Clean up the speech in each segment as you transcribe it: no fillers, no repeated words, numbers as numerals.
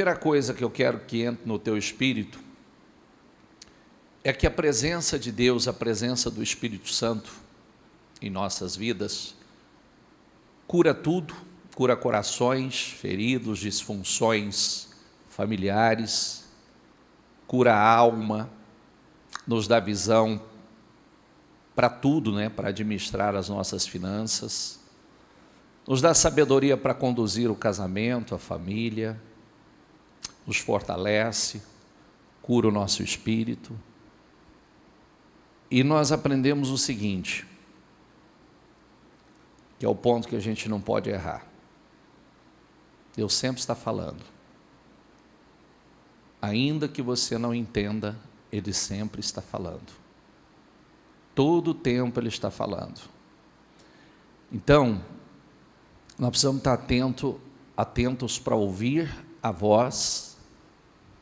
primeira coisa que eu quero que entre no teu espírito é que a presença de Deus, a presença do Espírito Santo em nossas vidas, cura tudo, cura corações feridos, disfunções familiares, cura a alma, nos dá visão para tudo, né? Para administrar as nossas finanças, nos dá sabedoria para conduzir o casamento, a família, nos fortalece, cura o nosso espírito. E nós aprendemos o seguinte, que é o ponto que a gente não pode errar. Deus sempre está falando. Ainda que você não entenda, Ele sempre está falando. Todo o tempo Ele está falando. Então, nós precisamos estar atentos para ouvir a voz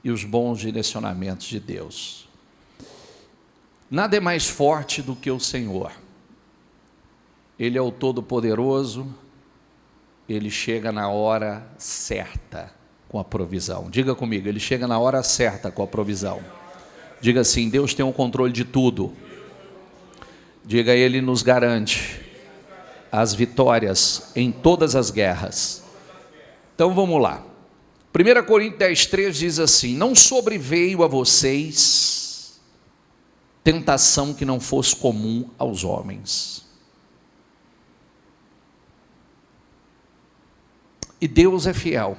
e os bons direcionamentos de Deus. Nada é mais forte do que o Senhor. Ele é o Todo-Poderoso, Ele chega na hora certa com a provisão. Diga comigo, Ele chega na hora certa com a provisão. Diga assim, Deus tem o controle de tudo. Diga, Ele nos garante as vitórias em todas as guerras. Então vamos lá. 1 Coríntios 10:3 diz assim, não sobreveio a vocês tentação que não fosse comum aos homens. E Deus é fiel.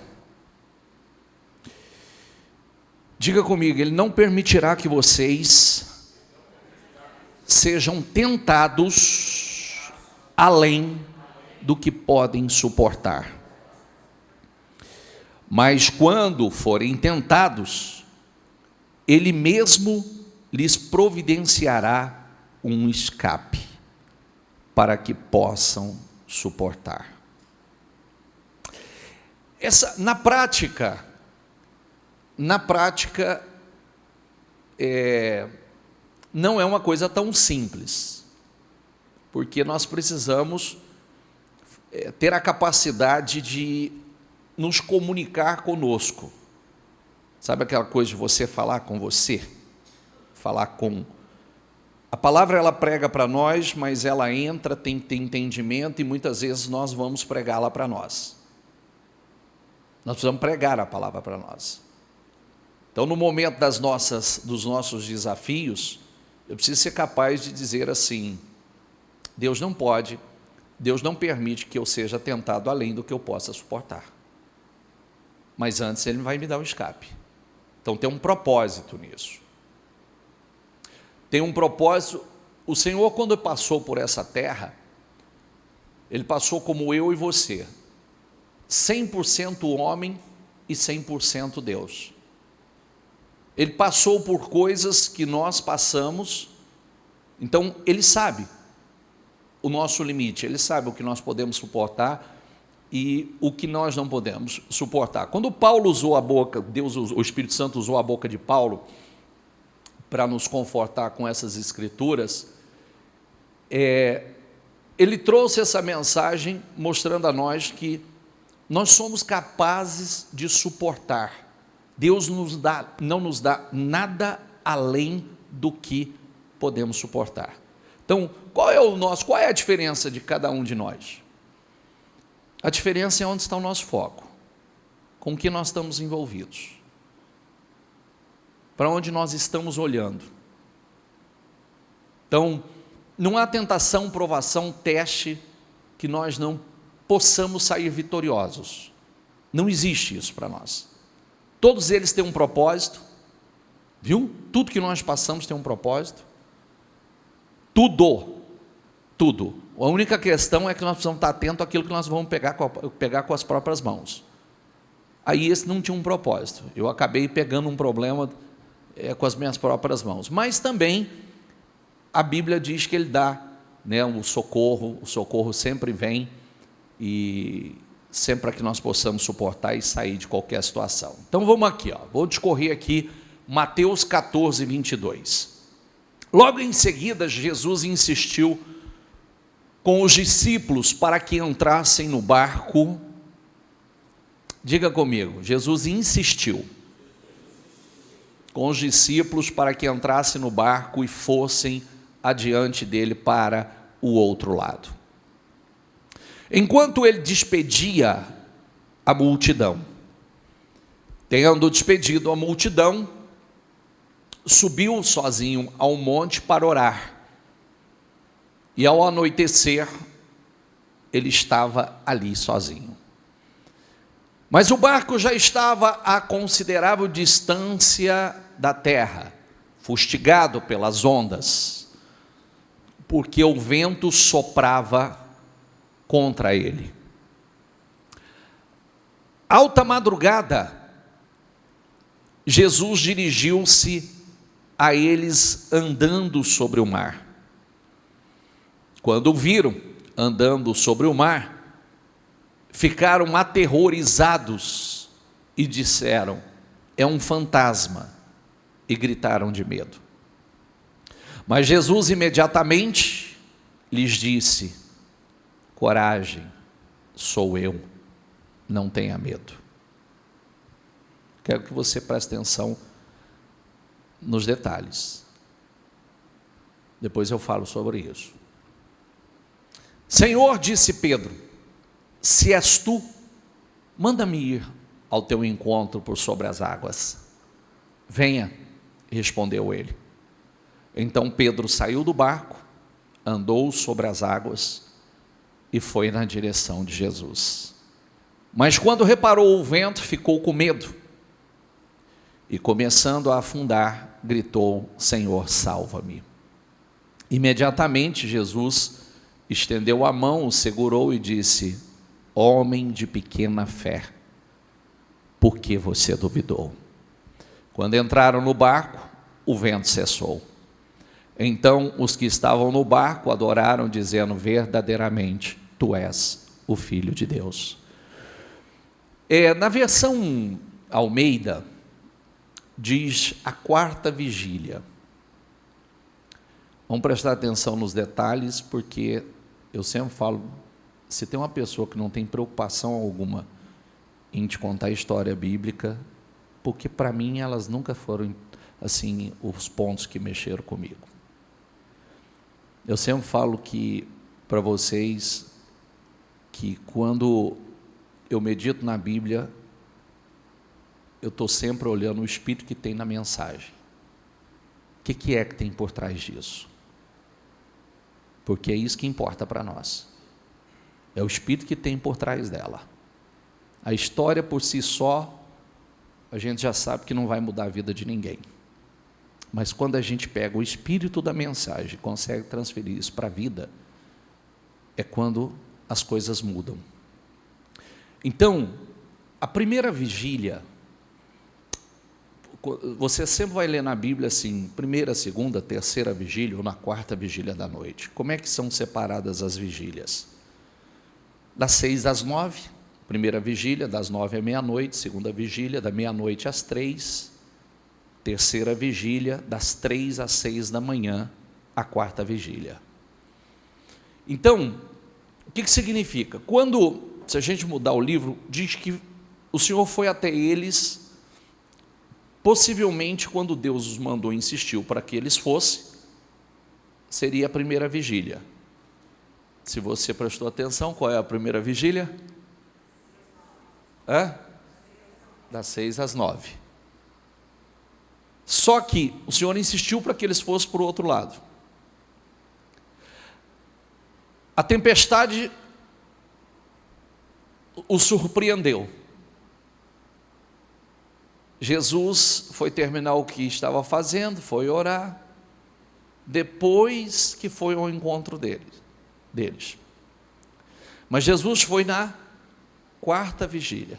Diga comigo, Ele não permitirá que vocês sejam tentados além do que podem suportar. Mas quando forem tentados, Ele mesmo lhes providenciará um escape para que possam suportar. Na prática, não é uma coisa tão simples, porque nós precisamos ter a capacidade de nos comunicar conosco. Sabe aquela coisa de você falar com você? Falar com... A palavra ela prega para nós, mas ela entra, tem entendimento e muitas vezes nós vamos pregá-la para nós. Nós precisamos pregar a palavra para nós. Então, no momento dos nossos desafios, eu preciso ser capaz de dizer assim, Deus não permite que eu seja tentado além do que eu possa suportar. Mas antes Ele vai me dar um escape. Então tem um propósito nisso. Tem um propósito. O Senhor, quando passou por essa terra, Ele passou como eu e você, 100% homem e 100% Deus. Ele passou por coisas que nós passamos, então Ele sabe o nosso limite, Ele sabe o que nós podemos suportar e o que nós não podemos suportar. Quando Paulo usou a boca, o Espírito Santo usou a boca de Paulo para nos confortar com essas escrituras, ele trouxe essa mensagem mostrando a nós que nós somos capazes de suportar. Deus não nos dá nada além do que podemos suportar. Então, qual é a diferença de cada um de nós? A diferença é onde está o nosso foco, com o que nós estamos envolvidos, para onde nós estamos olhando. Então, não há tentação, provação, teste que nós não possamos sair vitoriosos. Não existe isso para nós. Todos eles têm um propósito, viu? Tudo que nós passamos tem um propósito. Tudo. A única questão é que nós precisamos estar atentos àquilo que nós vamos pegar com as próprias mãos. Aí esse não tinha um propósito. Eu acabei pegando um problema com as minhas próprias mãos. Mas também a Bíblia diz que Ele dá, né, o socorro sempre vem e sempre para que nós possamos suportar e sair de qualquer situação. Então vamos aqui, vou discorrer aqui Mateus 14, 22. Logo em seguida, Jesus insistiu com os discípulos para que entrassem no barco Diga comigo, Jesus insistiu com os discípulos para que entrassem no barco e fossem adiante dele para o outro lado. Enquanto ele despedia a multidão, tendo despedido a multidão, subiu sozinho ao monte para orar. E ao anoitecer, ele estava ali sozinho. Mas o barco já estava a considerável distância da terra, fustigado pelas ondas, porque o vento soprava contra ele. Alta madrugada, Jesus dirigiu-se a eles andando sobre o mar. Quando o viram andando sobre o mar, ficaram aterrorizados e disseram: é um fantasma, e gritaram de medo. Mas Jesus imediatamente lhes disse: coragem, sou eu, não tenha medo. Quero que você preste atenção nos detalhes. Depois eu falo sobre isso. Senhor, disse Pedro, se és tu, manda-me ir ao teu encontro por sobre as águas. Venha, respondeu ele. Então Pedro saiu do barco, andou sobre as águas e foi na direção de Jesus. Mas quando reparou o vento, ficou com medo e, começando a afundar, gritou: Senhor, salva-me. Imediatamente Jesus estendeu a mão, o segurou e disse: homem de pequena fé, por que você duvidou? Quando entraram no barco, o vento cessou. Então os que estavam no barco adoraram, dizendo: verdadeiramente, tu és o Filho de Deus. Na versão Almeida, diz a quarta vigília. Vamos prestar atenção nos detalhes, porque eu sempre falo, se tem uma pessoa que não tem preocupação alguma em te contar a história bíblica, porque para mim elas nunca foram assim os pontos que mexeram comigo. Eu sempre falo que para vocês que quando eu medito na Bíblia, eu estou sempre olhando o espírito que tem na mensagem. O que é que tem por trás disso? Porque é isso que importa para nós. É o espírito que tem por trás dela. A história por si só, a gente já sabe que não vai mudar a vida de ninguém. Mas quando a gente pega o espírito da mensagem e consegue transferir isso para a vida, é quando as coisas mudam. Então, a primeira vigília, você sempre vai ler na Bíblia assim, primeira, segunda, terceira vigília ou na quarta vigília da noite. Como é que são separadas as vigílias? Das 6 às 9, primeira vigília, das 9 à meia-noite, segunda vigília, da meia-noite às 3, terceira vigília, das 3 às 6 da manhã, a quarta vigília. Então, o que significa? Se a gente mudar o livro, diz que o Senhor foi até eles, possivelmente quando Deus os mandou e insistiu para que eles fossem, seria a primeira vigília. Se você prestou atenção, qual é a primeira vigília? Das 6 às 9. Só que o Senhor insistiu para que eles fossem para o outro lado. A tempestade o surpreendeu. Jesus foi terminar o que estava fazendo, foi orar, depois que foi ao encontro deles. Mas Jesus foi na quarta vigília.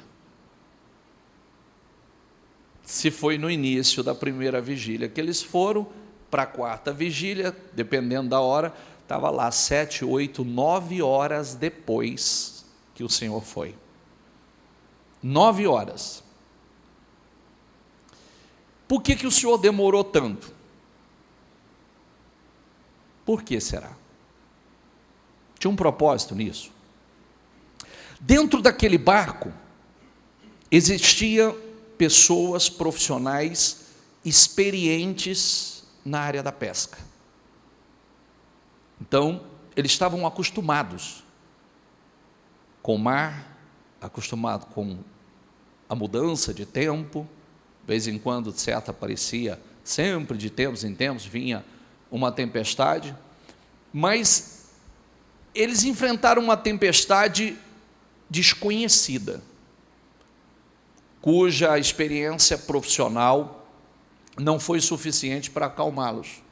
Se foi no início da primeira vigília que eles foram, para a quarta vigília, dependendo da hora, estava lá 7, 8, 9 horas depois que o Senhor foi. 9 horas. Por que o Senhor demorou tanto? Por que será? Tinha um propósito nisso. Dentro daquele barco, existiam pessoas profissionais experientes na área da pesca. Então, eles estavam acostumados com o mar, acostumados com a mudança de tempo. De vez em quando, certo, aparecia, sempre de tempos em tempos, vinha uma tempestade. Mas eles enfrentaram uma tempestade desconhecida, cuja experiência profissional não foi suficiente para acalmá-los.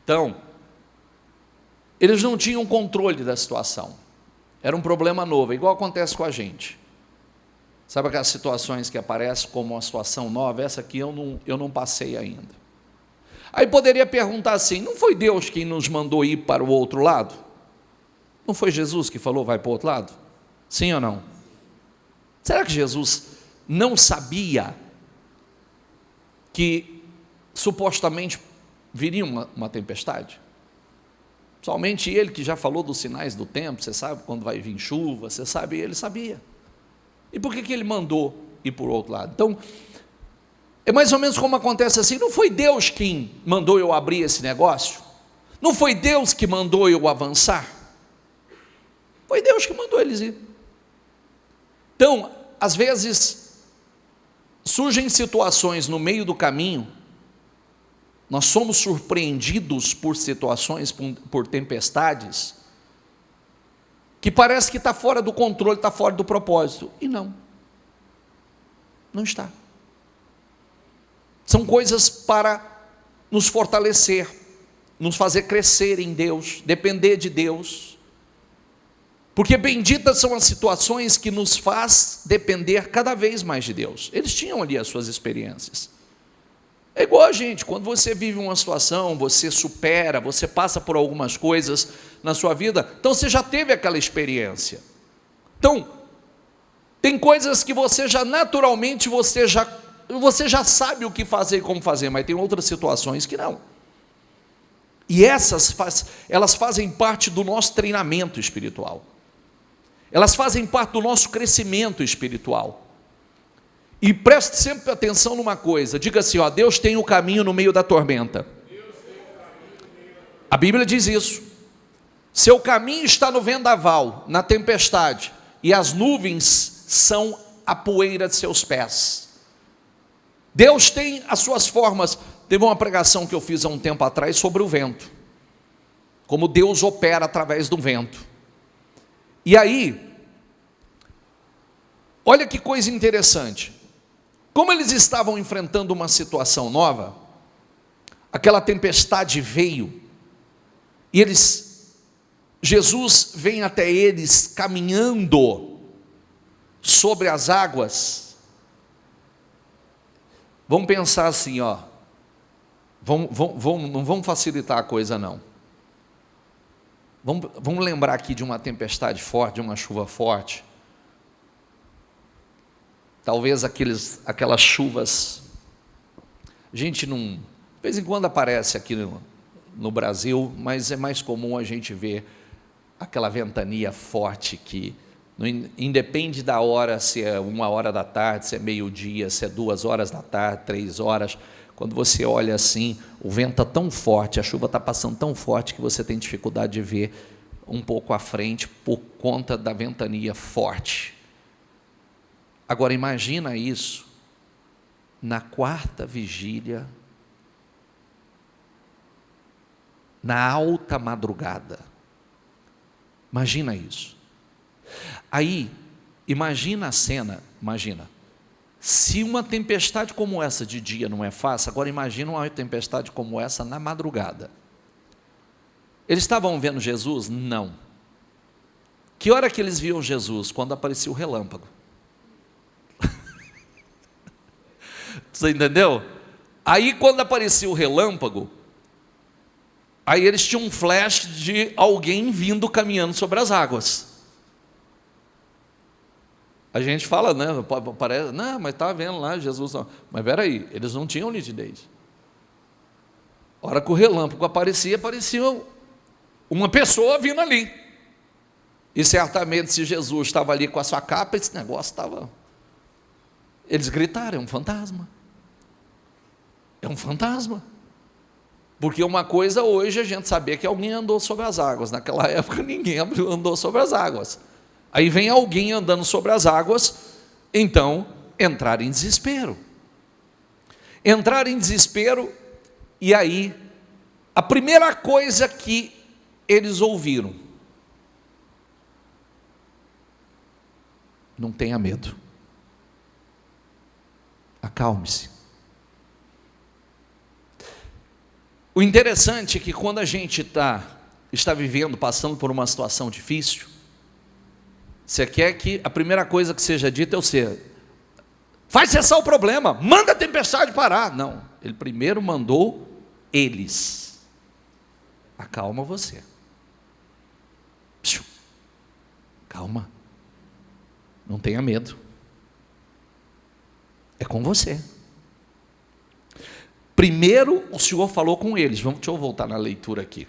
Então, eles não tinham controle da situação. Era um problema novo, igual acontece com a gente. Sabe aquelas situações que aparecem como uma situação nova? Essa aqui eu não passei ainda. Aí poderia perguntar assim, não foi Deus quem nos mandou ir para o outro lado? Não foi Jesus que falou, vai para o outro lado? Sim ou não? Será que Jesus não sabia que supostamente viria uma tempestade? Somente ele que já falou dos sinais do tempo, você sabe quando vai vir chuva, você sabe, ele sabia. E por que ele mandou ir para o outro lado? Então, é mais ou menos como acontece assim, não foi Deus quem mandou eu abrir esse negócio? Não foi Deus que mandou eu avançar? Foi Deus que mandou eles ir. Então, às vezes, surgem situações no meio do caminho, nós somos surpreendidos por situações, por tempestades, que parece que está fora do controle, está fora do propósito, e não está. São coisas para nos fortalecer, nos fazer crescer em Deus, depender de Deus, porque benditas são as situações que nos faz depender cada vez mais de Deus. Eles tinham ali as suas experiências. É igual a gente, quando você vive uma situação, você supera, você passa por algumas coisas na sua vida, então você já teve aquela experiência. Então, tem coisas que você já naturalmente, você já sabe o que fazer e como fazer, mas tem outras situações que não. E elas fazem parte do nosso treinamento espiritual. Elas fazem parte do nosso crescimento espiritual. E preste sempre atenção numa coisa, diga assim, ó, Deus tem o caminho no meio da tormenta. A Bíblia diz isso. Seu caminho está no vendaval, na tempestade, e as nuvens são a poeira de seus pés. Deus tem as suas formas. Teve uma pregação que eu fiz há um tempo atrás sobre o vento, como Deus opera através do vento. E aí, olha que coisa interessante, como eles estavam enfrentando uma situação nova, aquela tempestade veio, e Jesus vem até eles caminhando sobre as águas. Vamos pensar assim, ó, não vamos facilitar a coisa não. Vamos lembrar aqui de uma tempestade forte, de uma chuva forte. Talvez aquelas chuvas, de vez em quando aparece aqui no Brasil, mas é mais comum a gente ver aquela ventania forte que independe da hora, se é 1h da tarde, se é meio-dia, se é 2h da tarde, 3h, quando você olha assim, o vento está tão forte, a chuva está passando tão forte que você tem dificuldade de ver um pouco à frente por conta da ventania forte. Agora imagina isso na 4ª vigília, na alta madrugada. Imagina isso. Aí, imagina a cena, se uma tempestade como essa de dia não é fácil, agora imagina uma tempestade como essa na madrugada. Eles estavam vendo Jesus? Não. Que hora que eles viam Jesus? Quando aparecia o relâmpago. Você entendeu? Aí quando aparecia o relâmpago, aí eles tinham um flash de alguém vindo caminhando sobre as águas. A gente fala, né? Parece, não, mas está vendo lá Jesus. Não. Mas peraí, eles não tinham nitidez. A hora que o relâmpago aparecia uma pessoa vindo ali. E certamente se Jesus estava ali com a sua capa, esse negócio estava Eles gritaram: é um fantasma. É um fantasma. Porque uma coisa hoje a gente sabia que alguém andou sobre as águas. Naquela época ninguém andou sobre as águas. Aí vem alguém andando sobre as águas, então entrar em desespero. Entrar em desespero, e aí a primeira coisa que eles ouviram: não tenha medo, acalme-se. O interessante é que quando a gente está vivendo, passando por uma situação difícil, você quer que a primeira coisa que seja dita é você: faz cessar o problema, manda a tempestade parar. Não, ele primeiro mandou eles: acalma você. Calma, não tenha medo, é com você. Primeiro o Senhor falou com eles. Deixa eu voltar na leitura aqui.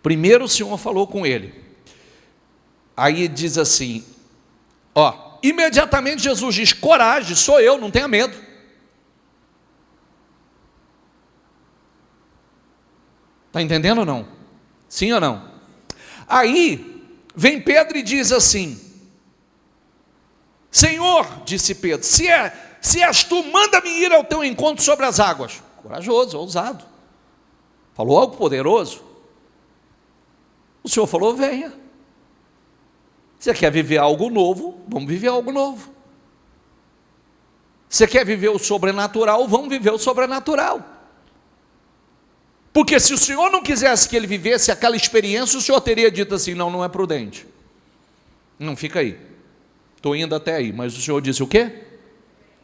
Primeiro o Senhor falou com ele. Aí diz assim, imediatamente Jesus diz: coragem, sou eu, não tenha medo. Está entendendo ou não? Sim ou não? Aí vem Pedro e diz assim: Senhor, disse Pedro, se és tu, manda-me ir ao teu encontro sobre as águas. Corajoso, ousado, falou algo poderoso. O Senhor falou: venha. Você quer viver algo novo? Vamos viver algo novo. Você quer viver o sobrenatural? Vamos viver o sobrenatural. Porque se o Senhor não quisesse que ele vivesse aquela experiência, o Senhor teria dito assim: não, não é prudente. Não, fica aí. Estou indo até aí. Mas o Senhor disse o quê?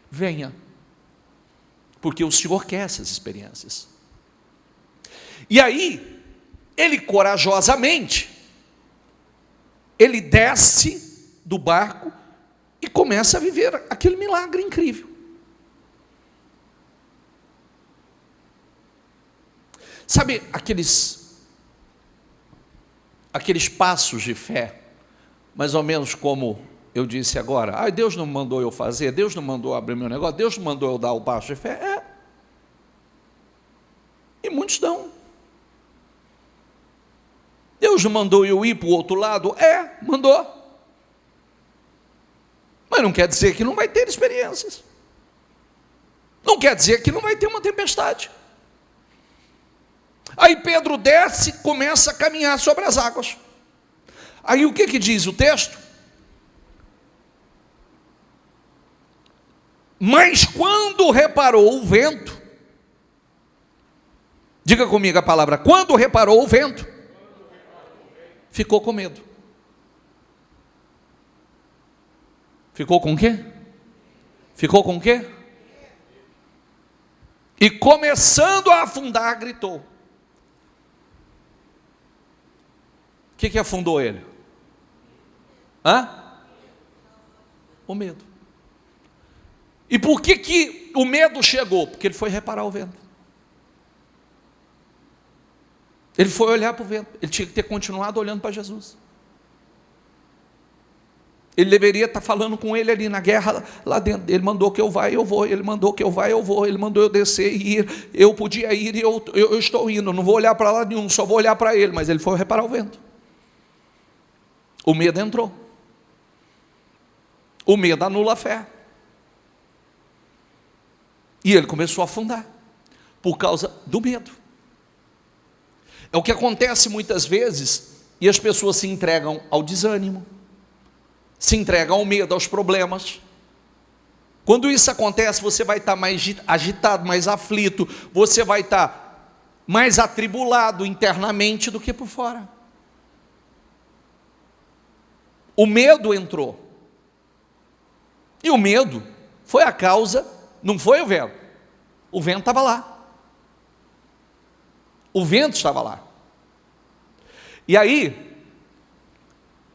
Venha. Porque o Senhor quer essas experiências. E aí, ele corajosamente, ele desce do barco e começa a viver aquele milagre incrível. Sabe aqueles passos de fé, mais ou menos como eu disse agora: Deus não mandou eu fazer, Deus não mandou abrir meu negócio, Deus não mandou eu dar o passo de fé. E muitos dão. Deus não mandou eu ir para o outro lado? Mandou. Mas não quer dizer que não vai ter experiências. Não quer dizer que não vai ter uma tempestade. Aí Pedro desce, começa a caminhar sobre as águas. Aí o que diz o texto? Mas quando reparou o vento, diga comigo a palavra: quando reparou o vento, ficou com medo. Ficou com o quê? Ficou com o quê? E começando a afundar, gritou. O que afundou ele? O medo. E por que o medo chegou? Porque ele foi reparar o vento. Ele foi olhar para o vento. Ele tinha que ter continuado olhando para Jesus. Ele deveria estar falando com ele ali na guerra, lá dentro. Ele mandou que eu vá, eu vou. Ele mandou que eu vá, eu vou. Ele mandou eu descer e ir. Eu podia ir e eu estou indo. Não vou olhar para lado nenhum, só vou olhar para ele. Mas ele foi reparar o vento. O medo entrou. O medo anula a fé. E ele começou a afundar, por causa do medo. É o que acontece muitas vezes, e as pessoas se entregam ao desânimo, se entregam ao medo, aos problemas. Quando isso acontece, você vai estar mais agitado, mais aflito, você vai estar mais atribulado internamente do que por fora. O medo entrou. E o medo foi a causa, não foi o vento. O vento estava lá. O vento estava lá. E aí,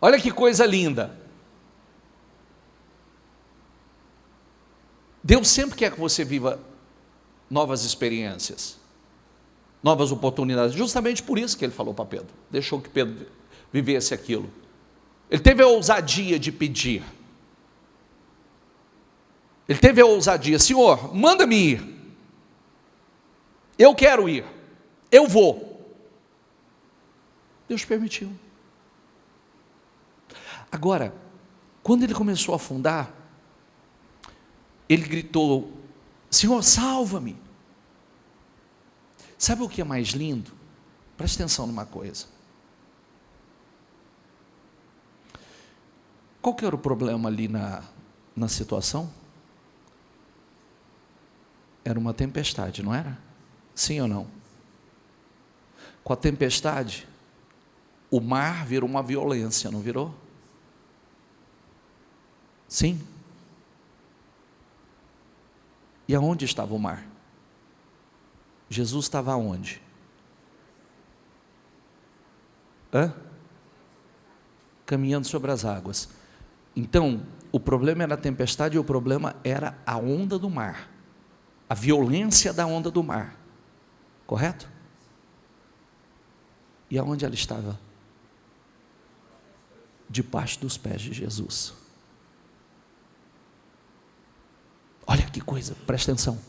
olha que coisa linda. Deus sempre quer que você viva novas experiências, novas oportunidades. Justamente por isso que ele falou para Pedro. Deixou que Pedro vivesse aquilo. Ele teve a ousadia de pedir. Ele teve a ousadia: Senhor, manda-me ir. Eu quero ir. Eu vou. Deus permitiu. Agora, quando ele começou a afundar, ele gritou: Senhor, salva-me. Sabe o que é mais lindo? Preste atenção numa coisa. Qual que era o problema ali na situação? Era uma tempestade, não era? Sim ou não? Com a tempestade, o mar virou uma violência, não virou? Sim. E aonde estava o mar? Jesus estava aonde? Caminhando sobre as águas. Então, o problema era a tempestade e o problema era a onda do mar. A violência da onda do mar. Correto? E aonde ela estava? Debaixo dos pés de Jesus. Olha que coisa, presta atenção.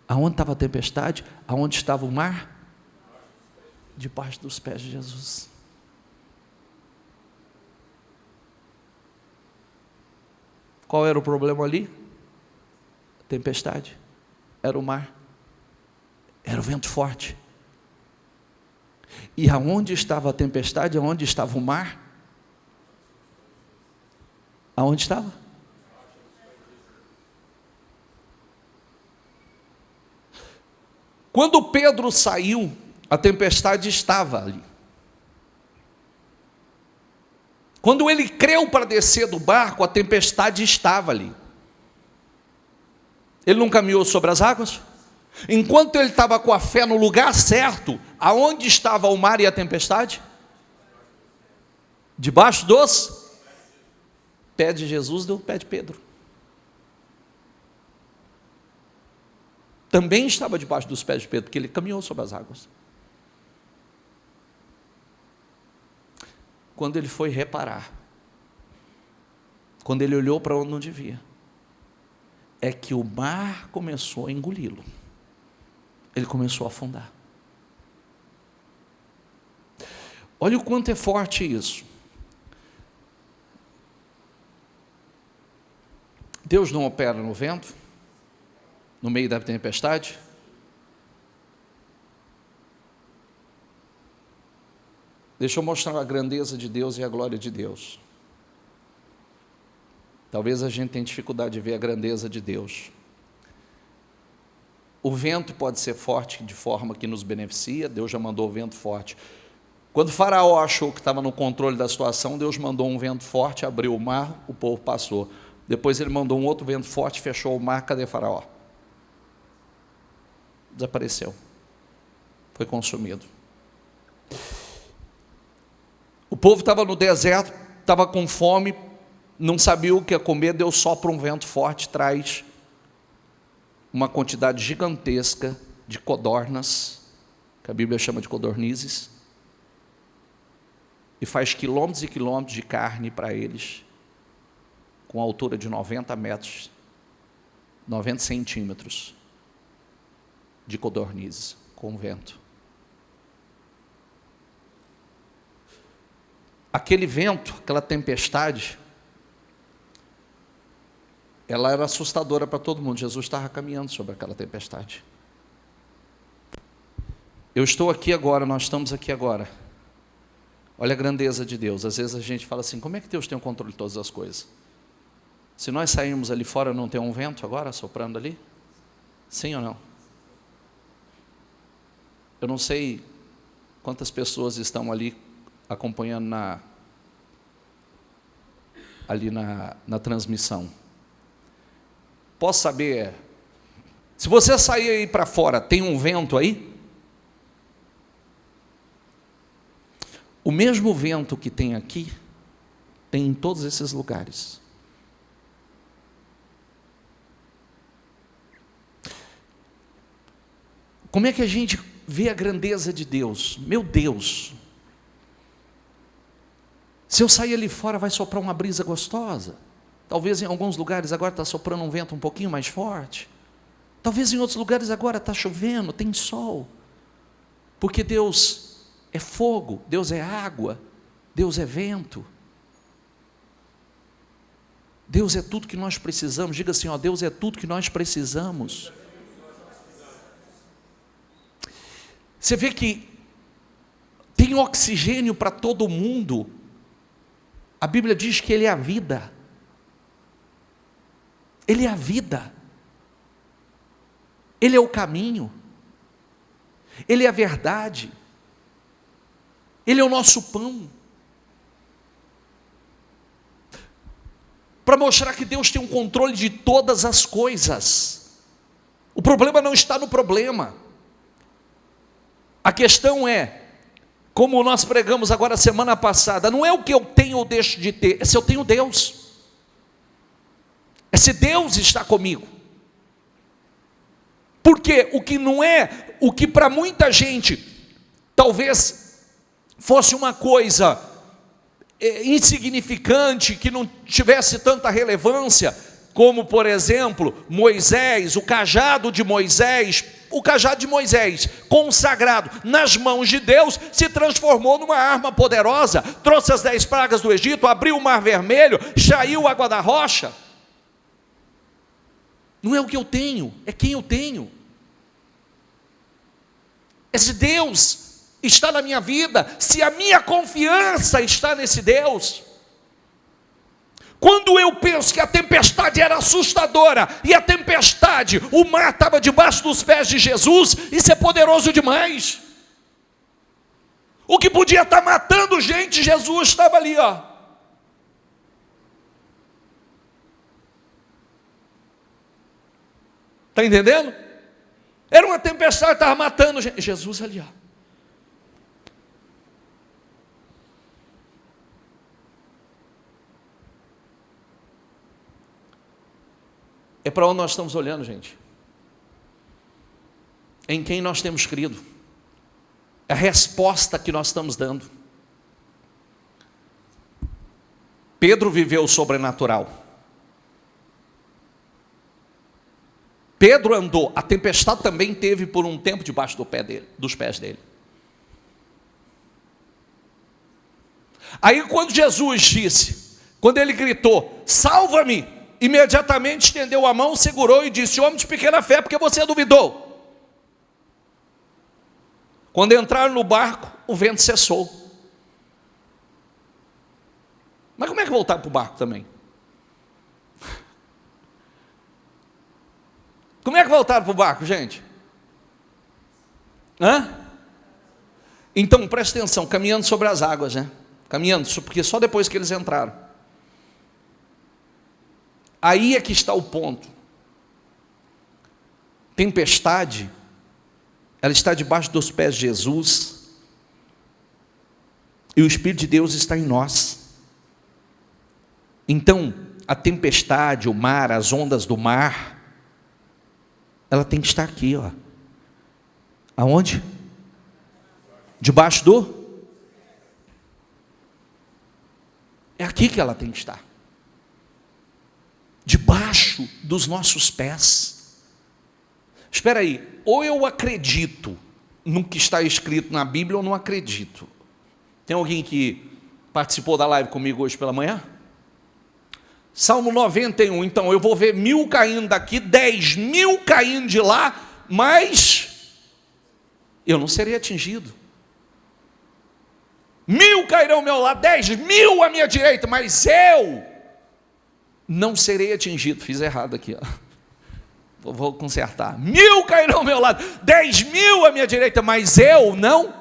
Aonde estava a tempestade? Aonde estava o mar? Debaixo dos pés de Jesus. Qual era o problema ali? A tempestade. Era o mar. Era o vento forte. E aonde estava a tempestade? Aonde estava o mar? Aonde estava? Quando Pedro saiu, a tempestade estava ali. Quando ele creu para descer do barco, a tempestade estava ali. Ele não caminhou sobre as águas? Enquanto ele estava com a fé no lugar certo, aonde estava o mar e a tempestade? Debaixo dos pés de Jesus, do pé de Pedro. Também estava debaixo dos pés de Pedro, porque ele caminhou sobre as águas. Quando ele foi reparar, quando ele olhou para onde não devia, é que o mar começou a engoli-lo. Ele começou a afundar. Olha o quanto é forte isso. Deus não opera no vento, no meio da tempestade. Deixa eu mostrar a grandeza de Deus e a glória de Deus. Talvez a gente tenha dificuldade de ver a grandeza de Deus. O vento pode ser forte de forma que nos beneficia. Deus já mandou o vento forte. Quando Faraó achou que estava no controle da situação, Deus mandou um vento forte, abriu o mar, o povo passou. Depois ele mandou um outro vento forte, fechou o mar. Cadê Faraó? Desapareceu. Foi consumido. O povo estava no deserto, estava com fome, não sabia o que ia comer. Deus sopra um vento forte, traz uma quantidade gigantesca de codornas, que a Bíblia chama de codornizes, e faz quilômetros e quilômetros de carne para eles, com altura de 90 metros, 90 centímetros de codornizes, com vento. Aquele vento, aquela tempestade, ela era assustadora para todo mundo. Jesus estava caminhando sobre aquela tempestade. Eu estou aqui agora, nós estamos aqui agora. Olha a grandeza de Deus. Às vezes a gente fala assim: como é que Deus tem o controle de todas as coisas? Se nós sairmos ali fora, não tem um vento agora soprando ali? Sim ou não? Eu não sei quantas pessoas estão ali acompanhando ali na transmissão. Posso saber, se você sair aí para fora, tem um vento aí? O mesmo vento que tem aqui, tem em todos esses lugares. Como é que a gente vê a grandeza de Deus? Meu Deus! Se eu sair ali fora, vai soprar uma brisa gostosa. Talvez em alguns lugares agora está soprando um vento um pouquinho mais forte. Talvez em outros lugares agora está chovendo, tem sol. Porque Deus é fogo, Deus é água, Deus é vento. Deus é tudo que nós precisamos. Diga assim, ó, Deus é tudo que nós precisamos. Você vê que tem oxigênio para todo mundo. A Bíblia diz que Ele é a vida. Ele é a vida. Ele é o caminho. Ele é a verdade. Ele é o nosso pão. Para mostrar que Deus tem um controle de todas as coisas. O problema não está no problema. A questão é, como nós pregamos agora semana passada, não é o que eu tenho ou deixo de ter, é se eu tenho Deus. É se Deus está comigo. Porque o que não é, o que para muita gente talvez fosse uma coisa insignificante, que não tivesse tanta relevância, como por exemplo, Moisés, o cajado de Moisés, consagrado nas mãos de Deus, se transformou numa arma poderosa, trouxe as 10 pragas do Egito, abriu o mar vermelho, saiu água da rocha. Não é o que eu tenho, é quem eu tenho. É se Deus está na minha vida, se a minha confiança está nesse Deus. Quando eu penso que a tempestade era assustadora, e a tempestade, o mar estava debaixo dos pés de Jesus, isso é poderoso demais. O que podia estar matando gente, Jesus estava ali, ó. Está entendendo? Era uma tempestade, estava matando gente. Jesus ali, ó. É para onde nós estamos olhando, gente. Em quem nós temos crido. É a resposta que nós estamos dando. Pedro viveu o sobrenatural. Pedro andou, a tempestade também teve por um tempo debaixo dos pés dele. Aí quando Jesus disse, quando ele gritou, salva-me, imediatamente estendeu a mão, segurou e disse, homem de pequena fé, porque você duvidou? Quando entraram no barco, o vento cessou. Mas como é que voltaram para o barco também? Como é que voltaram para o barco, gente? Então, presta atenção, caminhando sobre as águas, né? Caminhando, porque só depois que eles entraram. Aí é que está o ponto. Tempestade, ela está debaixo dos pés de Jesus, e o Espírito de Deus está em nós. Então, a tempestade, o mar, as ondas do mar, ela tem que estar aqui, ó. Aonde? Debaixo do? É aqui que ela tem que estar. Debaixo dos nossos pés. Espera aí, ou eu acredito no que está escrito na Bíblia ou não acredito. Tem alguém que participou da live comigo hoje pela manhã? Salmo 91, então eu vou ver 1000 caindo daqui, 10.000 caindo de lá, mas eu não serei atingido. 1000 cairão ao meu lado, 10.000 à minha direita, mas eu não serei atingido. Fiz errado aqui, ó. Vou consertar. 1000 cairão ao meu lado, 10.000 à minha direita, mas eu não.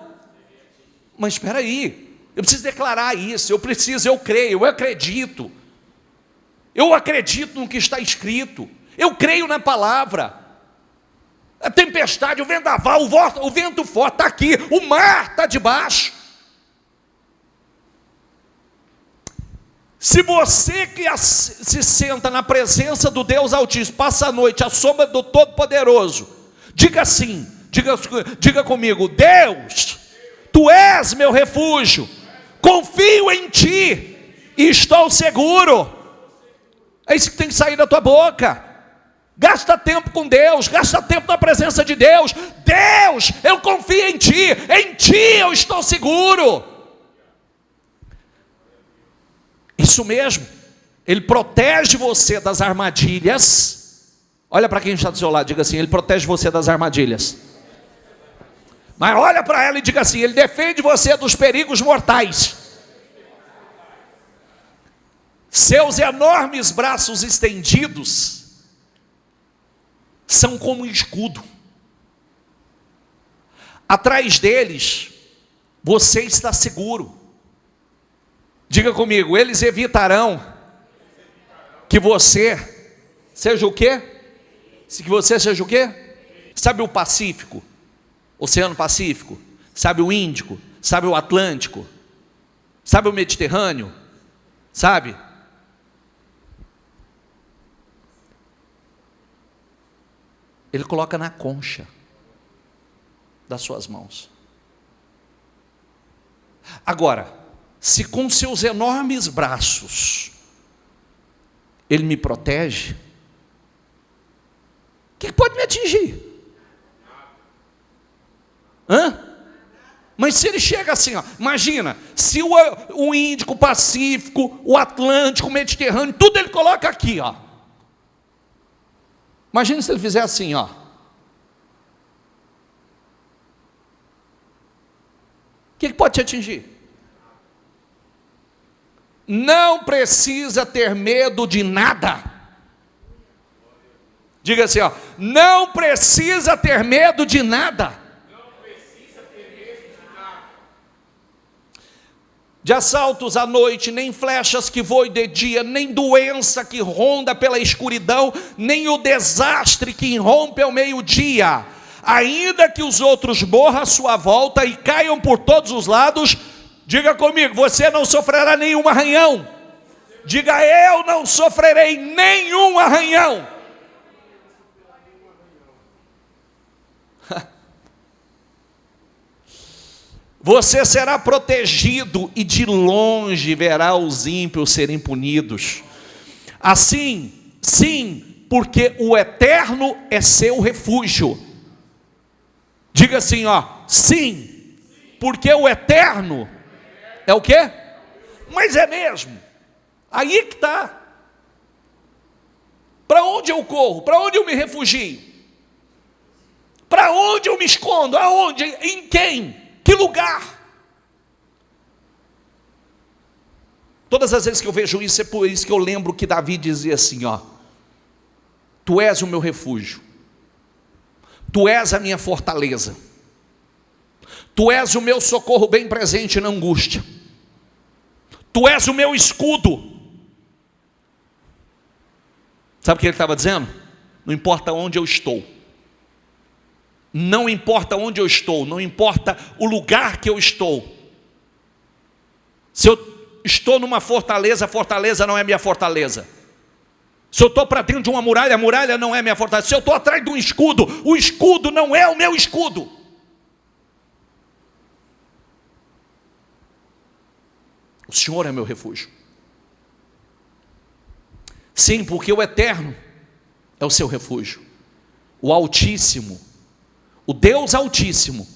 Mas espera aí, eu preciso declarar isso, eu creio, eu acredito. Eu acredito no que está escrito. Eu creio na palavra. A tempestade, o vendaval, o vento forte está aqui. O mar está debaixo. Se você que se senta na presença do Deus Altíssimo, passa a noite à sombra do Todo-Poderoso, diga assim, diga comigo, Deus, Tu és meu refúgio, confio em Ti e estou seguro. É isso que tem que sair da tua boca. Gasta tempo com Deus, gasta tempo na presença de Deus. Deus, eu confio em Ti eu estou seguro. Isso mesmo, Ele protege você das armadilhas. Olha para quem está do seu lado, diga assim: Ele protege você das armadilhas. Mas olha para ela e diga assim: Ele defende você dos perigos mortais. Seus enormes braços estendidos são como um escudo. Atrás deles, você está seguro. Diga comigo: eles evitarão que você seja o quê? Que você seja o quê? Sabe o Pacífico? Oceano Pacífico? Sabe o Índico? Sabe o Atlântico? Sabe o Mediterrâneo? Sabe? Ele coloca na concha das suas mãos. Agora, se com seus enormes braços Ele me protege, o que pode me atingir? Mas se Ele chega assim, ó, imagina, se o Índico, o Pacífico, o Atlântico, o Mediterrâneo, tudo Ele coloca aqui, ó. Imagina se Ele fizer assim, ó. O que pode te atingir? Não precisa ter medo de nada. Diga assim, ó: não precisa ter medo de nada. De assaltos à noite, nem flechas que voem de dia, nem doença que ronda pela escuridão, nem o desastre que irrompe ao meio-dia. Ainda que os outros morram à sua volta e caiam por todos os lados, diga comigo: você não sofrerá nenhum arranhão. Diga: eu não sofrerei nenhum arranhão. Você será protegido e de longe verá os ímpios serem punidos. Assim, sim, porque o Eterno é seu refúgio. Diga assim, ó: sim, porque o Eterno é o quê? Mas é mesmo. Aí que está. Para onde eu corro? Para onde eu me refugio? Para onde eu me escondo? Aonde? Em quem? Que lugar? Todas as vezes que eu vejo isso, é por isso que eu lembro que Davi dizia assim, ó: Tu és o meu refúgio, Tu és a minha fortaleza, Tu és o meu socorro bem presente na angústia, Tu és o meu escudo. Sabe o que ele estava dizendo? Não importa onde eu estou, não importa onde eu estou, não importa o lugar que eu estou. Se eu estou numa fortaleza, a fortaleza não é minha fortaleza. Se eu estou para dentro de uma muralha, a muralha não é minha fortaleza. Se eu estou atrás de um escudo, o escudo não é o meu escudo. O Senhor é meu refúgio. Sim, porque o Eterno é o seu refúgio. O Altíssimo, o Deus Altíssimo,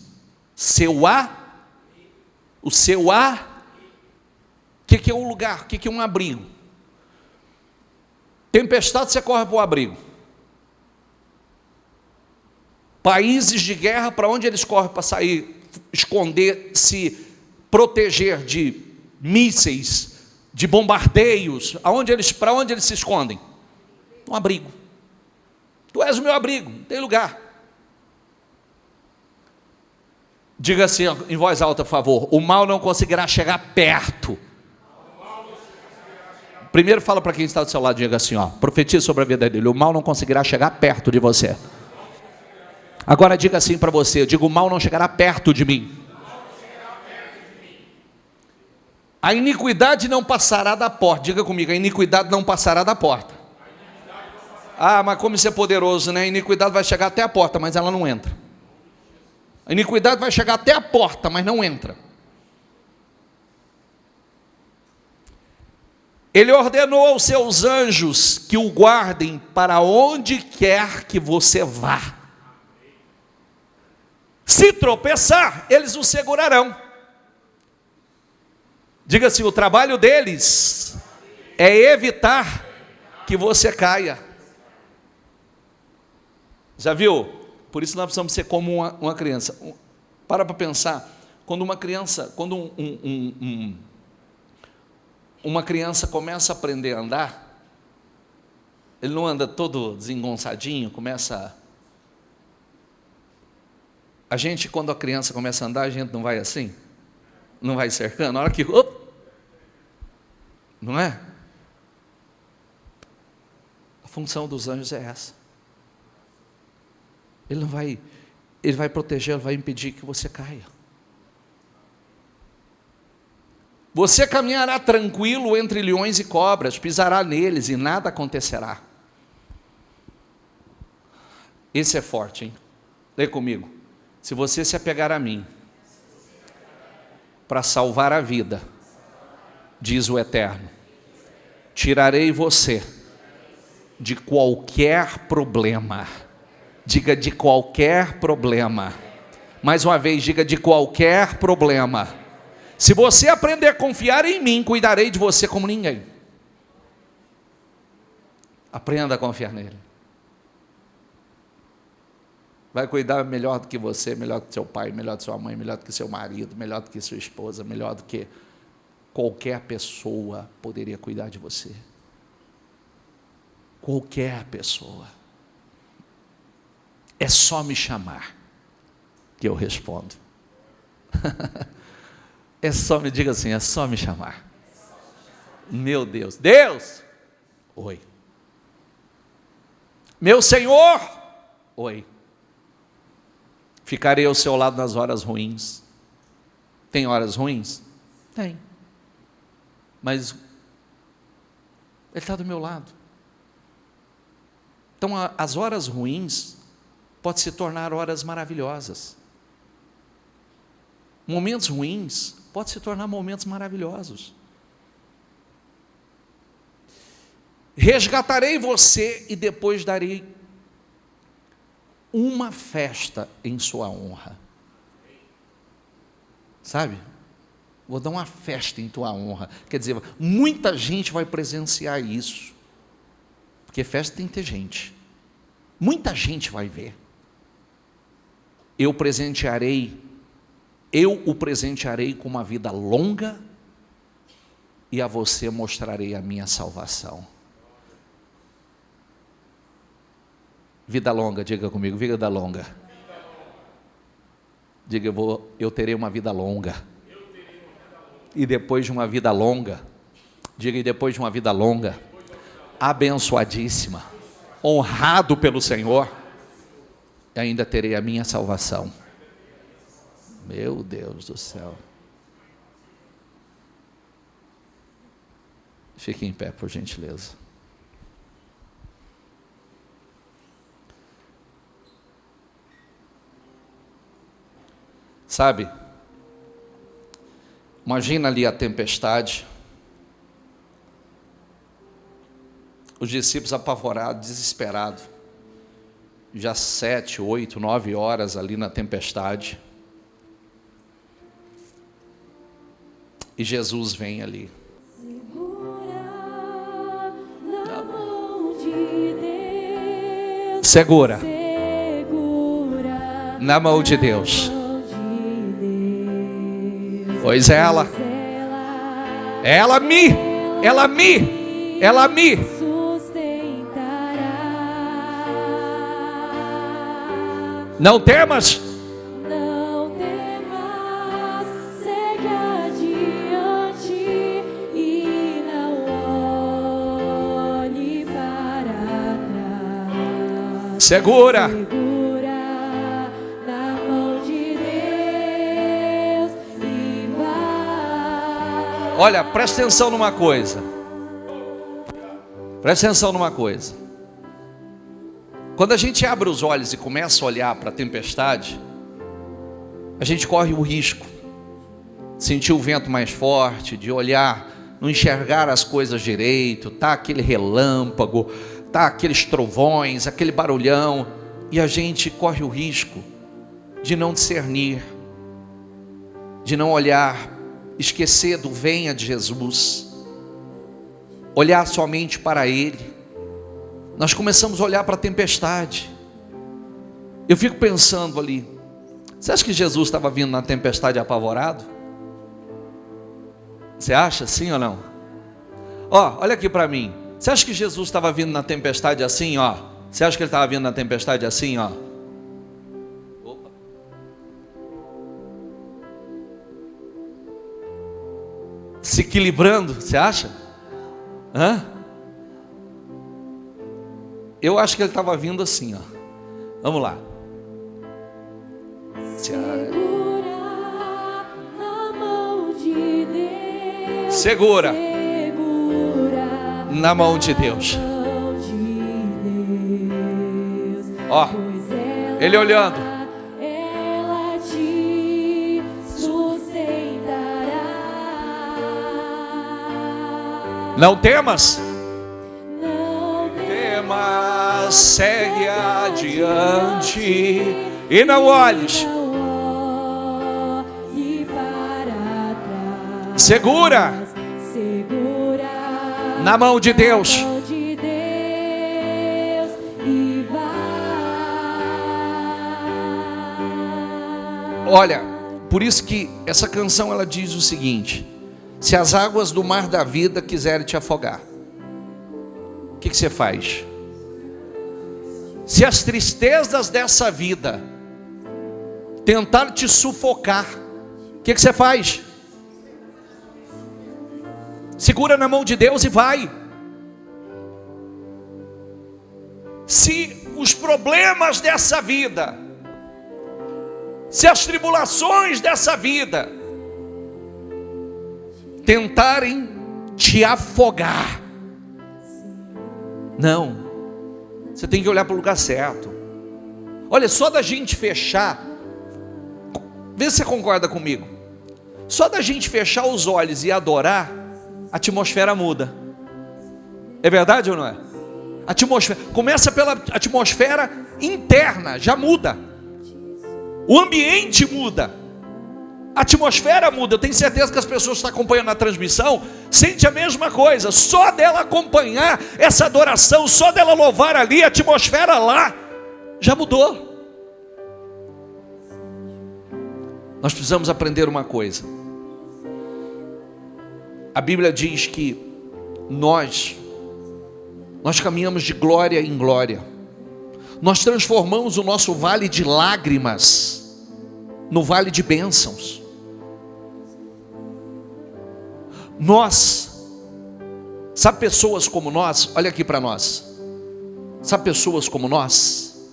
o que é um lugar? O que é um abrigo? Tempestade, você corre para o abrigo. Países de guerra, para onde eles correm para sair, esconder, se proteger de mísseis, de bombardeios? Para onde eles se escondem? No abrigo. Tu és o meu abrigo, não tem lugar. Diga assim em voz alta, por favor: o mal não conseguirá chegar perto. Primeiro fala para quem está do seu lado, diga assim, ó, profetiza sobre a vida dele: o mal não conseguirá chegar perto de você. Agora diga assim para você: eu digo: o mal não chegará perto de mim. A iniquidade não passará da porta. Diga comigo: a iniquidade não passará da porta. Ah, mas como isso é poderoso, né? A iniquidade vai chegar até a porta, mas ela não entra. A iniquidade vai chegar até a porta, mas não entra. Ele ordenou aos seus anjos que o guardem para onde quer que você vá. Se tropeçar, eles o segurarão. Diga assim: o trabalho deles é evitar que você caia. Já viu? Por isso nós precisamos ser como uma criança. Para pensar, quando uma criança, uma criança começa a aprender a andar, ele não anda todo desengonçadinho, a gente, quando a criança começa a andar, a gente não vai assim? Não vai cercando? Na hora que... não é? A função dos anjos é essa. Ele vai proteger, ele vai impedir que você caia. Você caminhará tranquilo entre leões e cobras, pisará neles e nada acontecerá. Esse é forte, hein? Lê comigo. Se você se apegar a mim, para salvar a vida, diz o Eterno, tirarei você de qualquer problema. Diga: de qualquer problema. Mais uma vez, diga: de qualquer problema. Se você aprender a confiar em mim, cuidarei de você como ninguém. Aprenda a confiar nele. Vai cuidar melhor do que você, melhor do que seu pai, melhor do que sua mãe, melhor do que seu marido, melhor do que sua esposa, melhor do que qualquer pessoa poderia cuidar de você. Qualquer pessoa. É só me chamar que eu respondo. É só me diga assim, é só me chamar. Meu Deus, Deus, oi. Meu Senhor, oi. Ficarei ao seu lado nas horas ruins. Tem horas ruins? Tem. Mas Ele está do meu lado. Então as horas ruins podem se tornar horas maravilhosas. Momentos ruins podem se tornar momentos maravilhosos. Resgatarei você e depois darei uma festa em sua honra. Sabe? Vou dar uma festa em tua honra. Quer dizer, muita gente vai presenciar isso. Porque festa tem que ter gente. Muita gente vai ver. Eu o presentearei com uma vida longa e a você mostrarei a minha salvação. Vida longa, diga comigo, vida longa. Diga, eu terei uma vida longa. E depois de uma vida longa, diga, e depois de uma vida longa, abençoadíssima, honrado pelo Senhor, ainda terei a minha salvação. Meu Deus do céu. Fique em pé, por gentileza. Sabe, imagina ali a tempestade, os discípulos apavorados, desesperados, já 7, 8, 9 horas ali na tempestade, e Jesus vem ali. Segura na mão de Deus. Pois ela me sustentará. Não temas, segue adiante e não olhe para trás. segura. Olha, presta atenção numa coisa. Presta atenção numa coisa. Quando a gente abre os olhos e começa a olhar para a tempestade, a gente corre o risco de sentir o vento mais forte, de olhar não enxergar as coisas direito, tá aquele relâmpago, tá aqueles trovões, aquele barulhão, e a gente corre o risco de não discernir, de não olhar, esquecer do venha de Jesus, olhar somente para Ele. Nós começamos a olhar para a tempestade. Eu fico pensando ali, você acha que Jesus estava vindo na tempestade apavorado? Você acha, sim ou não? Olha aqui para mim. Você acha que Jesus estava vindo na tempestade assim, Você acha que ele estava vindo na tempestade assim, Opa. Se equilibrando, você acha? Eu acho que ele estava vindo assim, Vamos lá. Segura na mão de Deus. Segura na mão de Deus. Ele olhando. Ela te sustentará. Não temas. Não Temas, segue adiante e não olhes. olhe para trás. Segura Segura na mão de Deus. mão de Deus e vai. Olha, por isso que essa canção ela diz o seguinte: se as águas do mar da vida quiserem te afogar, o que você faz? Se as tristezas dessa vida tentar te sufocar, o que você faz? Segura na mão de Deus e vai. Se os problemas dessa vida, se as tribulações dessa vida tentarem te afogar, não, você tem que olhar para o lugar certo. Olha, só da gente fechar, vê se você concorda comigo, só da gente fechar os olhos e adorar, a atmosfera muda. É verdade ou não é? A atmosfera, começa pela atmosfera interna, já muda. O ambiente muda. A atmosfera muda. Eu tenho certeza que as pessoas que estão acompanhando a transmissão sentem a mesma coisa. Só dela acompanhar essa adoração, só dela louvar ali, a atmosfera lá já mudou. Nós precisamos aprender uma coisa. A Bíblia diz que nós caminhamos de glória em glória. Nós transformamos o nosso vale de lágrimas no vale de bênçãos. Sabe pessoas como nós? Olha aqui para nós. Sabe pessoas como nós?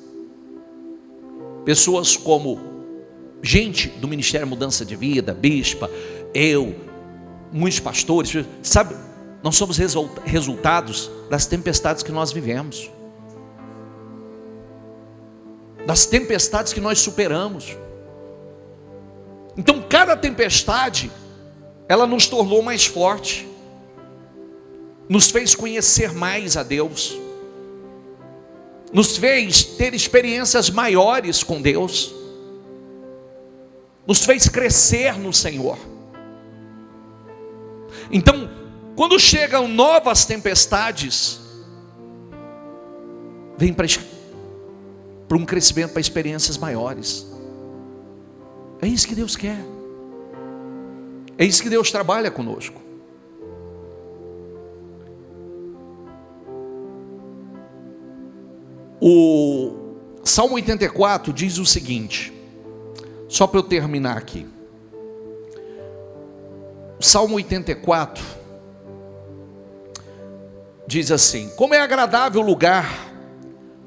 Pessoas como gente do Ministério Mudança de Vida, bispa, muitos pastores, sabe? Nós somos resultados das tempestades que nós vivemos, das tempestades que nós superamos. Então cada tempestade, ela nos tornou mais forte, nos fez conhecer mais a Deus, nos fez ter experiências maiores com Deus, nos fez crescer no Senhor. Então, quando chegam novas tempestades, vem para um crescimento, para experiências maiores. É isso que Deus quer. É isso que Deus trabalha conosco. O Salmo 84 diz o seguinte, só para eu terminar aqui. O Salmo 84 diz assim: como é agradável o lugar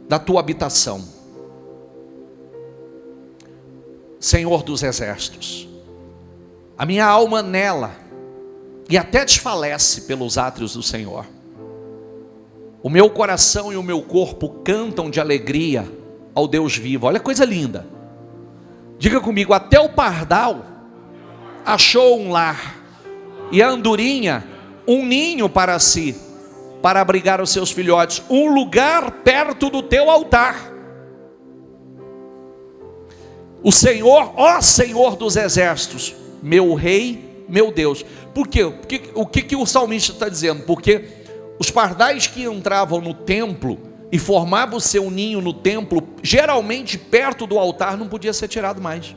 da tua habitação, Senhor dos exércitos. A minha alma nela, e até desfalece pelos átrios do Senhor. O meu coração e o meu corpo cantam de alegria ao Deus vivo. Olha que coisa linda. Diga comigo: até o pardal achou um lar, e a andorinha um ninho para si, para abrigar os seus filhotes, um lugar perto do teu altar. O Senhor, ó Senhor dos exércitos, meu rei, meu Deus. Por quê? O que o salmista está dizendo? Porque os pardais que entravam no templo e formavam o seu ninho no templo, geralmente perto do altar, não podia ser tirado mais.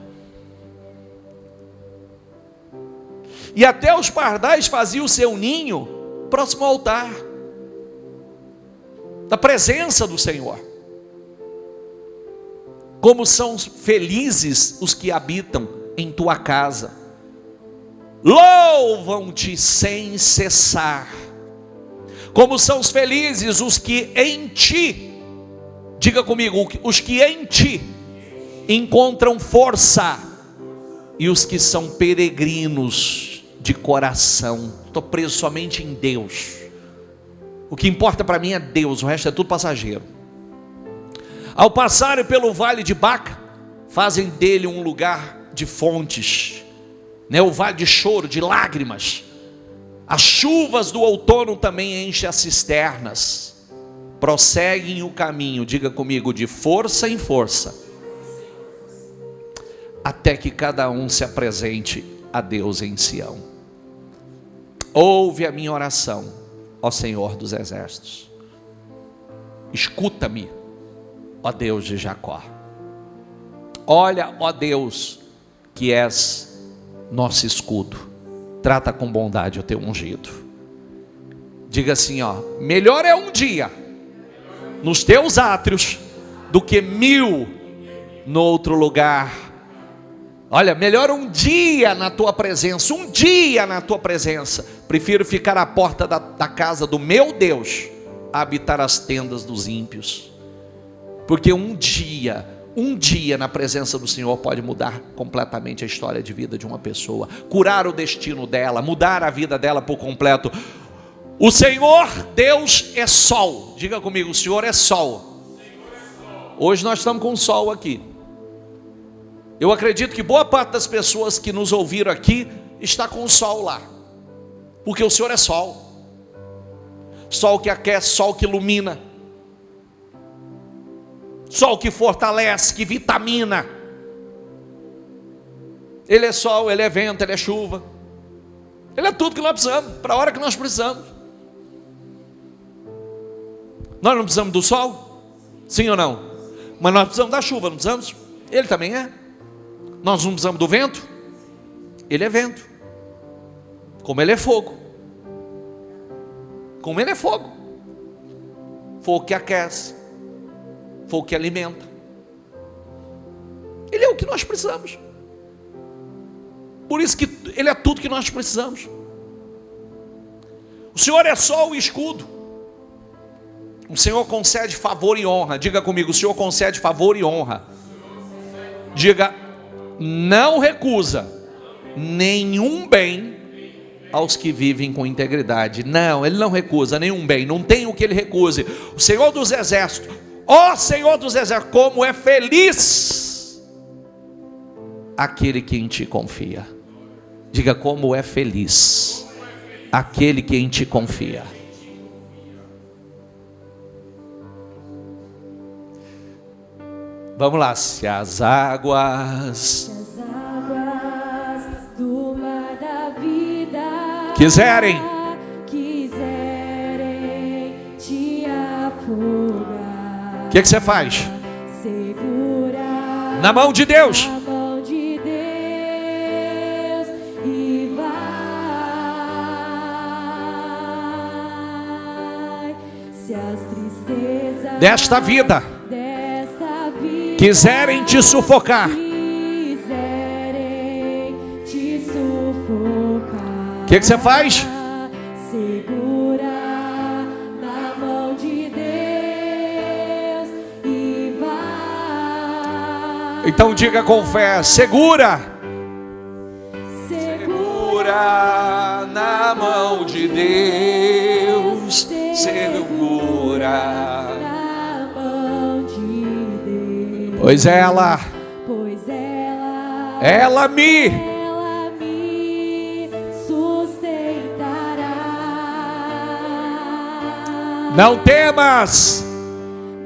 E até os pardais faziam o seu ninho próximo ao altar, da presença do Senhor. Como são felizes os que habitam em tua casa, louvam-te sem cessar. Como são os felizes os que em ti, diga comigo, os que em ti encontram força, e os que são peregrinos de coração. Estou preso somente em Deus. O que importa para mim é Deus, o resto é tudo passageiro. Ao passarem pelo vale de Baca, fazem dele um lugar de fontes, o vale de choro, de lágrimas. As chuvas do outono também enchem as cisternas. Prosseguem o caminho, diga comigo, de força em força, até que cada um se apresente a Deus em Sião. Ouve a minha oração, ó Senhor dos exércitos. Escuta-me, ó Deus de Jacó. Olha, ó Deus, que és nosso escudo. Trata com bondade o teu ungido. Diga assim, ó: melhor é um dia nos teus átrios do que 1000 no outro lugar. Olha, melhor um dia na tua presença, um dia na tua presença. Prefiro ficar à porta da casa do meu Deus a habitar as tendas dos ímpios. Porque um dia na presença do Senhor pode mudar completamente a história de vida de uma pessoa, curar o destino dela, mudar a vida dela por completo. O Senhor Deus é sol. Diga comigo, o Senhor é sol. Hoje nós estamos com sol aqui. Eu acredito que boa parte das pessoas que nos ouviram aqui está com o sol lá, porque o Senhor é sol. Sol que aquece, sol que ilumina, sol que fortalece, que vitamina. Ele é sol, ele é vento, ele é chuva. Ele é tudo que nós precisamos, para a hora que nós precisamos. Nós não precisamos do sol? Sim ou não? Mas nós precisamos da chuva, não precisamos? Ele também é. Nós não precisamos do vento? Ele é vento. Como ele é fogo. Como ele é fogo. Fogo que aquece, fogo que alimenta. Ele é o que nós precisamos. Por isso que ele é tudo que nós precisamos. O Senhor é sol e escudo. O Senhor concede favor e honra. Diga comigo, o Senhor concede favor e honra. Diga, não recusa nenhum bem aos que vivem com integridade. Não, ele não recusa nenhum bem, não tem o que ele recuse. O Senhor dos exércitos, ó Senhor dos exércitos, como é feliz aquele que em ti confia. Diga, como é feliz aquele que em ti confia. Vamos lá. Se as águas do mar da vida quiserem te afogar, o que você faz? Segura na mão de Deus. na mão de Deus e vai. Se as tristezas Desta vida quiserem te sufocar, o que você faz? Segura na mão de Deus e vai. Então diga com fé: segura. Segura Na mão de Deus. Segura. na mão de Deus. Pois ela Ela me me sustentará Não temas.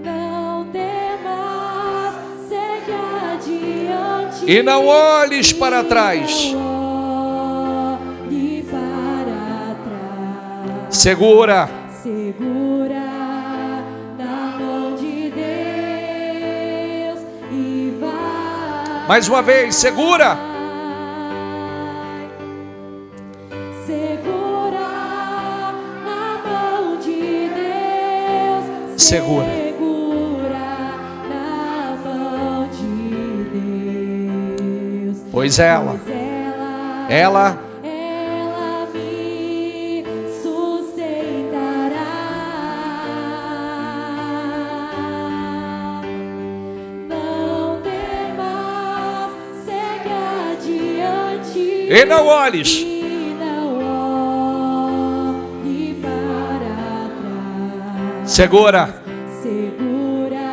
Não temas, segue adiante. E não olhes para trás. Não olhe para trás. Segura. Segura na mão de Deus e vai. Mais uma vez, segura. Segura na mão de Deus. Segura. Segura na mão de Deus. Pois ela me sustentará. Não temas, segue adiante. E não olhes. E não olhe para trás. Segura. Segura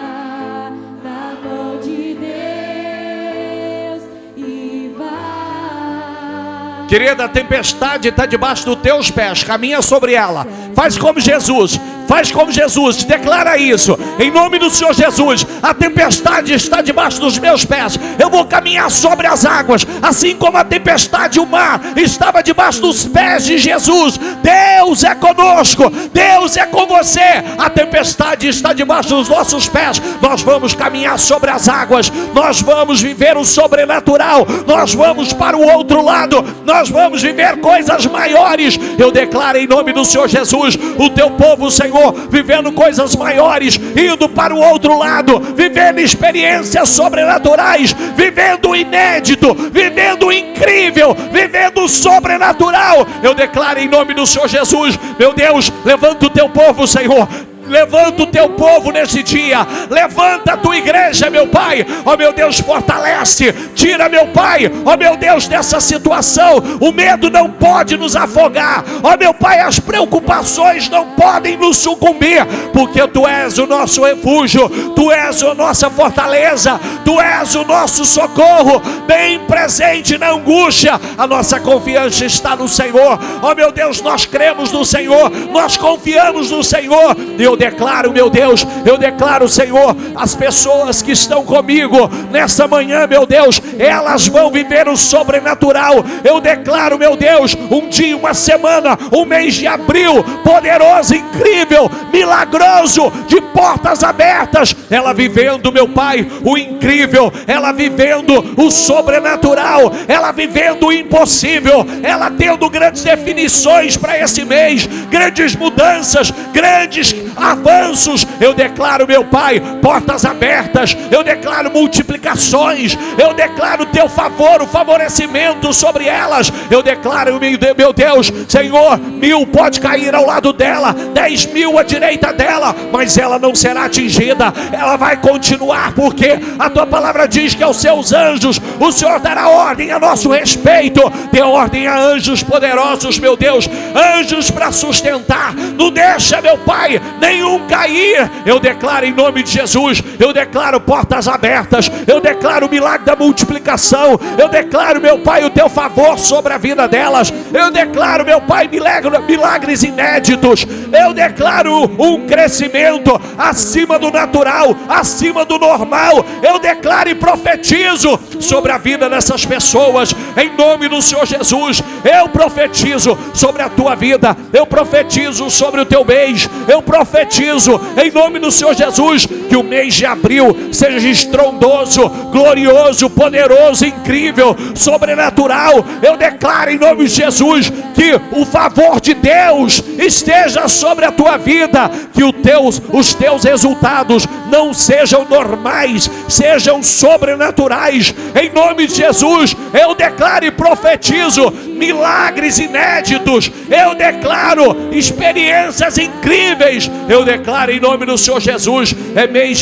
na mão de Deus e vai. Querida, a tempestade está debaixo dos teus pés. Caminha sobre ela. Faz como Jesus. Faz como Jesus, declara isso, em nome do Senhor Jesus. A tempestade está debaixo dos meus pés. Eu vou caminhar sobre as águas, assim como a tempestade, o mar, estava debaixo dos pés de Jesus. Deus é conosco, Deus é com você. A tempestade está debaixo dos nossos pés. Nós vamos caminhar sobre as águas, nós vamos viver o sobrenatural, nós vamos para o outro lado, nós vamos viver coisas maiores. Eu declaro em nome do Senhor Jesus, o teu povo, Senhor, vivendo coisas maiores, indo para o outro lado, vivendo experiências sobrenaturais, vivendo o inédito, vivendo o incrível, vivendo o sobrenatural. Eu declaro em nome do Senhor Jesus, meu Deus, levanta o teu povo, Senhor. Levanta o teu povo nesse dia. Levanta a tua igreja, meu Pai. Ó meu Deus, fortalece. Tira, meu Pai, ó meu Deus, dessa situação. O medo não pode nos afogar. Ó meu Pai, as preocupações não podem nos sucumbir, porque Tu és o nosso refúgio, Tu és a nossa fortaleza, Tu és o nosso socorro, bem presente na angústia. A nossa confiança está no Senhor. Ó meu Deus, nós cremos no Senhor, nós confiamos no Senhor. Eu declaro, meu Deus, eu declaro, Senhor, as pessoas que estão comigo nessa manhã, meu Deus, elas vão viver o sobrenatural. Eu declaro, meu Deus, um dia, uma semana, um mês de abril, poderoso, incrível, milagroso, de portas abertas. Ela vivendo, meu Pai, o incrível, ela vivendo o sobrenatural, ela vivendo o impossível, ela tendo grandes definições para esse mês, grandes mudanças, grandes avanços. Eu declaro, meu Pai, portas abertas. Eu declaro multiplicações. Eu declaro teu favor, o favorecimento sobre elas. Eu declaro, meu Deus, Senhor, 1000 pode cair ao lado dela, 10.000 à direita dela, mas ela não será atingida. Ela vai continuar, porque a tua palavra diz que aos seus anjos o Senhor dará ordem a nosso respeito. Dê ordem a anjos poderosos, meu Deus, anjos para sustentar. Não deixa, meu Pai, nenhum cair. Eu declaro em nome de Jesus, eu declaro portas abertas, eu declaro o milagre da multiplicação, eu declaro, meu Pai, o teu favor sobre a vida delas, eu declaro, meu Pai, milagres inéditos, eu declaro um crescimento acima do natural, acima do normal. Eu declaro e profetizo sobre a vida dessas pessoas, em nome do Senhor Jesus. Eu profetizo sobre a tua vida, eu profetizo sobre o teu mês, eu profetizo em nome do Senhor Jesus que o mês de abril seja estrondoso, glorioso, poderoso, incrível, sobrenatural. Eu declaro em nome de Jesus que o favor de Deus esteja sobre a tua vida, que os teus resultados não sejam normais, sejam sobrenaturais. Em nome de Jesus, eu declaro e profetizo milagres inéditos, eu declaro experiências incríveis. Eu declaro em nome do Senhor Jesus, é mês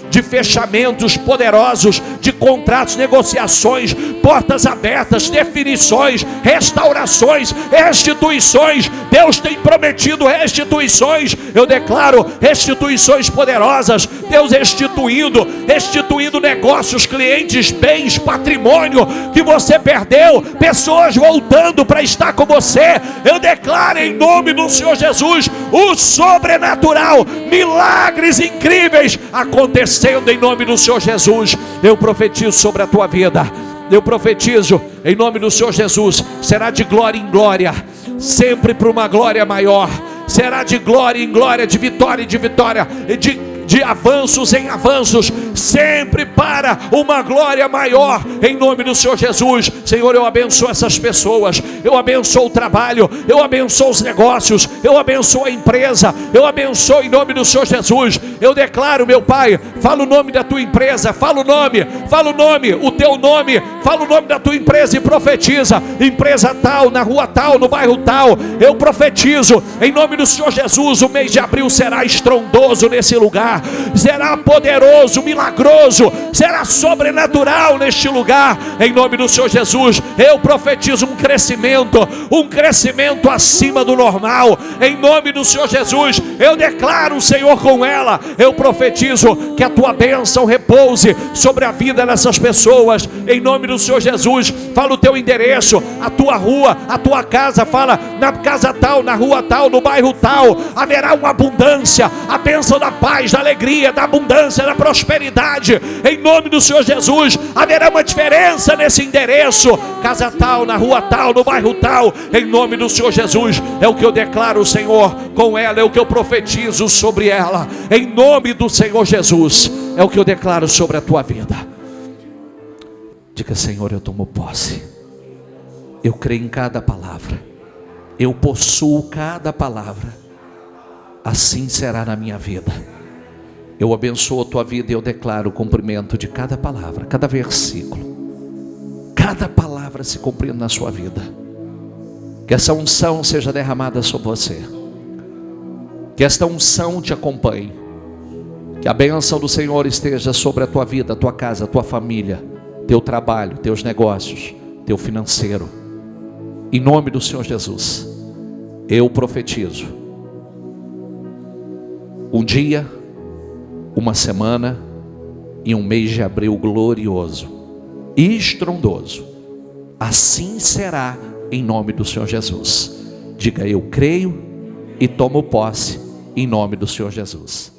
de de fechamentos poderosos, de contratos, negociações, portas abertas, definições, restaurações, restituições. Deus tem prometido restituições. Eu declaro restituições poderosas. Deus restituindo negócios, clientes, bens, patrimônio que você perdeu, pessoas voltando para estar com você. Eu declaro em nome do Senhor Jesus o sobrenatural, milagres incríveis acontecendo em nome do Senhor Jesus. Eu profetizo sobre a tua vida. Eu profetizo em nome do Senhor Jesus, será de glória em glória, sempre para uma glória maior. Será de glória em glória, de vitória em vitória, de avanços em avanços, sempre para uma glória maior, em nome do Senhor Jesus. Senhor, eu abençoo essas pessoas, eu abençoo o trabalho, eu abençoo os negócios, eu abençoo a empresa, eu abençoo em nome do Senhor Jesus. Eu declaro, meu Pai, fala o nome da tua empresa, fala o nome, o teu nome, fala o nome da tua empresa e profetiza: empresa tal, na rua tal, no bairro tal. Eu profetizo em nome do Senhor Jesus, o mês de abril será estrondoso nesse lugar, será poderoso, milagroso, será sobrenatural neste lugar, em nome do Senhor Jesus. Eu profetizo um crescimento acima do normal, em nome do Senhor Jesus. Eu declaro, Senhor, com ela, eu profetizo que a tua bênção repouse sobre a vida dessas pessoas, em nome do Senhor Jesus. Fala o teu endereço, a tua rua, a tua casa, fala na casa tal, na rua tal, no bairro tal. Haverá uma abundância, a bênção da paz, da alegria, da abundância, da prosperidade, em nome do Senhor Jesus. Haverá uma diferença nesse endereço, casa tal, na rua tal, no bairro tal, em nome do Senhor Jesus. É o que eu declaro, Senhor, com ela, é o que eu profetizo sobre ela, em nome do Senhor Jesus. É o que eu declaro sobre a tua vida. Diga: Senhor, eu tomo posse, eu creio em cada palavra, eu possuo cada palavra. Assim será na minha vida. Eu abençoo a tua vida e eu declaro o cumprimento de cada palavra, cada versículo, cada palavra se cumprindo na sua vida. Que essa unção seja derramada sobre você, que esta unção te acompanhe, que a bênção do Senhor esteja sobre a tua vida, a tua casa, a tua família, teu trabalho, teus negócios, teu financeiro, em nome do Senhor Jesus. Eu profetizo um dia, uma semana e um mês de abril glorioso e estrondoso. Assim será em nome do Senhor Jesus. Diga: eu creio e tomo posse em nome do Senhor Jesus.